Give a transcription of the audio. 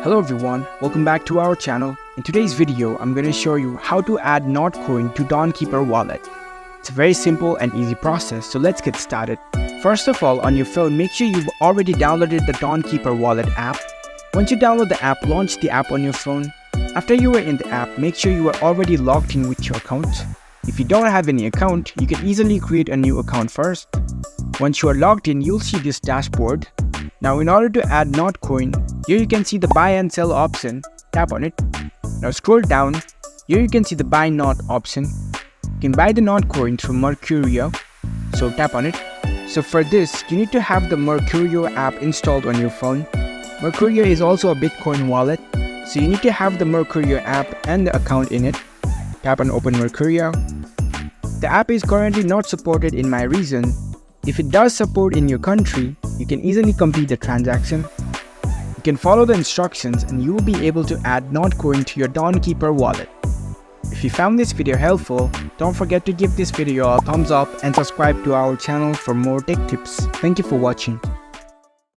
Hello everyone, welcome back to our channel. In today's video, I'm going to show you how to add NotCoin to TonKeeper wallet. It's a very simple and easy process, so let's get started. First of all, on your phone, make sure you've already downloaded the TonKeeper wallet app. Once you download the app, launch the app on your phone. After you are in the app, make sure you are already logged in with your account. If you don't have any account, you can easily create a new account first. Once you are logged in, you'll see this dashboard. Now in order to add NotCoin, here you can see the buy and sell option. Tap on it. Now scroll down. Here you can see the buy not option. You can buy the NotCoin through Mercurio. So tap on it. So for this, you need to have the Mercurio app installed on your phone. Mercurio is also a Bitcoin wallet. So you need to have the Mercurio app and the account in it. Tap on open Mercurio. The app is currently not supported in my region. If it does support in your country, you can easily complete the transaction. You can follow the instructions and you will be able to add NotCoin to your TonKeeper wallet. If you found this video helpful, don't forget to give this video a thumbs up and subscribe to our channel for more tech tips. Thank you for watching.